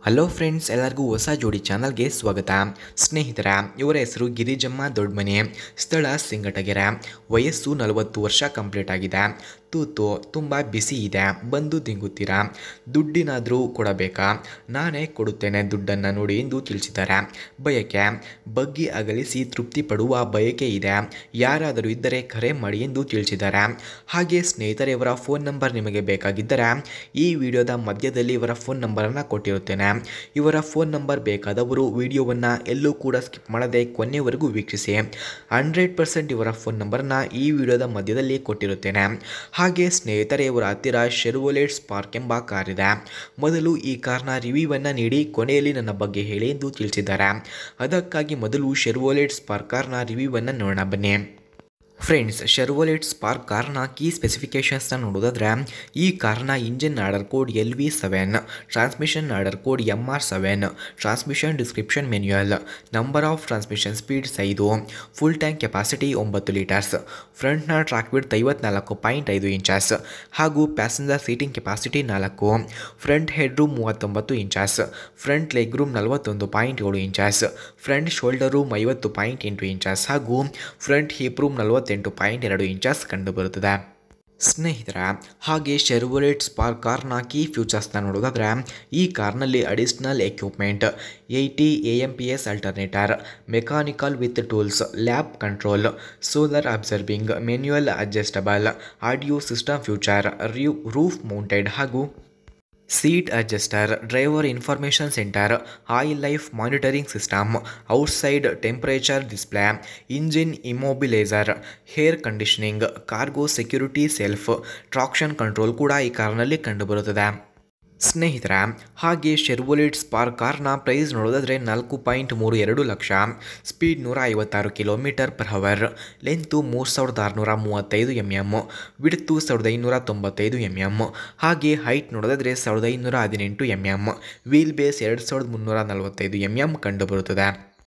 Hello friends, ಎಲ್ಲರಿಗೂ ಹೊಸ ಜೋಡಿ ಚಾನಲ್ಗೆ ಸ್ವಾಗತ. ಸ್ನೇಹಿತರ, ಇವರ ಹೆಸರು ಗಿರಿಜಮ್ಮ ದೊಡ್ಮನೆ, ಸ್ಥಳ ಸಿಂಗಟಗೆರೆ, ವಯಸ್ಸು 40 ವರ್ಷ ಕಂಪ್ಲೀಟ್ ಆಗಿದೆ. ತೂತು ತುಂಬ ಬಿಸಿ ಇದೆ, ಬಂದು ದಿಂಗುತ್ತೀರಾ, ದುಡ್ಡಿನಾದರೂ ಕೊಡಬೇಕಾ, ನಾನೇ ಕೊಡುತ್ತೇನೆ ದುಡ್ಡನ್ನು ನೋಡಿ ಎಂದು ತಿಳಿಸಿದ್ದಾರೆ. ಬಯಕೆ ಬಗ್ಗಿ ಅಗಲಿಸಿ ತೃಪ್ತಿ ಪಡುವ ಬಯಕೆ ಇದೆ, ಯಾರಾದರೂ ಇದ್ದರೆ ಕರೆ ಮಾಡಿ ಎಂದು ತಿಳಿಸಿದ್ದಾರೆ. ಹಾಗೆ ಸ್ನೇಹಿತರೆ, ಇವರ ಫೋನ್ ನಂಬರ್ ನಿಮಗೆ ಬೇಕಾಗಿದ್ದರೆ ಈ ವಿಡಿಯೋದ ಮಧ್ಯದಲ್ಲಿ ಇವರ ಫೋನ್ ನಂಬರನ್ನು ಕೊಟ್ಟಿರುತ್ತೇನೆ. ಇವರ ಫೋನ್ ನಂಬರ್ ಬೇಕಾದವರು ವಿಡಿಯೋವನ್ನು ಎಲ್ಲೂ ಕೂಡ ಸ್ಕಿಪ್ ಮಾಡದೆ ಕೊನೆಯವರೆಗೂ ವೀಕ್ಷಿಸಿ. 100% ಇವರ ಫೋನ್ ನಂಬರನ್ನು ಈ ವಿಡಿಯೋದ ಮಧ್ಯದಲ್ಲಿ ಕೊಟ್ಟಿರುತ್ತೇನೆ. ಹಾಗೆ ಸ್ನೇಹಿತರೆ, ಇವರ ಹತ್ತಿರ ಶೆರ್ವೊಲೆಟ್ ಸ್ಪಾರ್ಕ್ ಎಂಬ ಕಾರ್ ಇದೆ. ಮೊದಲು ಈ ಕಾರ್ನ ರಿವ್ಯೂವನ್ನು ನೀಡಿ ಕೊನೆಯಲ್ಲಿ ನನ್ನ ಬಗ್ಗೆ ಹೇಳಿ ಎಂದು ತಿಳಿಸಿದ್ದಾರೆ. ಅದಕ್ಕಾಗಿ ಮೊದಲು ಶೆರ್ವೊಲೆಟ್ ಸ್ಪಾರ್ಕ್ ಕಾರ್ನ ರಿವ್ಯೂವನ್ನು ನೋಡೋಣ ಬನ್ನಿ. ಫ್ರೆಂಡ್ಸ್, ಶೆರ್ವೊಲೆಟ್ ಸ್ಪಾರ್ಕ್ ಕಾರ್ನ ಕೀ ಸ್ಪೆಸಿಫಿಕೇಷನ್ಸ್ನ ನೋಡೋದಾದರೆ, ಈ ಕಾರ್ನ engine order code LV7, transmission order code MR7, transmission description manual, number of transmission speeds 5, full tank capacity 9 litres, ಫ್ರಂಟ್ನ ಟ್ರ್ಯಾಕ್ ವಿಡ್ತ್ 54.5 ಇಂಚಸ್ ಹಾಗೂ passenger seating capacity 4, front head room 39 inches, front leg room 41.7 inches, front shoulder room 50.8 inches ಹಾಗೂ front hip room 48.2 inches ಕಂಡುಬರುತ್ತದೆ. ಸ್ನೇಹಿತರ, ಹಾಗೆ ಶೆರ್ವೊಲೆಟ್ Spark ಕಾರ್ನ key ಫ್ಯೂಚರ್ಸ್ನ ನೋಡೋದಾದರೆ, ಈ ಕಾರ್ನಲ್ಲಿ additional equipment 80 AMPS alternator, mechanical with tools, lap control, solar absorbing, manual adjustable audio system future, roof mounted ಹಾಗೂ seat adjuster, driver information centre, oil life monitoring system, outside temperature display, engine immobiliser, air conditioning, cargo security self, traction control ಕೂಡ ಈ ಕಾರ್ನಲ್ಲಿ ಕಂಡುಬರುತ್ತದೆ. ಸ್ನೇಹಿತರ, ಹಾಗೆ ಶೆರ್ವೊಲೆಟ್ Spark ಕಾರ್ನ price ನೋಡೋದಾದರೆ 4.32 lakh, speed 156 km/h, length 3635 mm, width 1595 mm, ಹಾಗೆ ಹೈಟ್ ನೋಡೋದಾದರೆ 1518 mm, ವೀಲ್ ಬೇಸ್ 2345 mm ಕಂಡುಬರುತ್ತದೆ.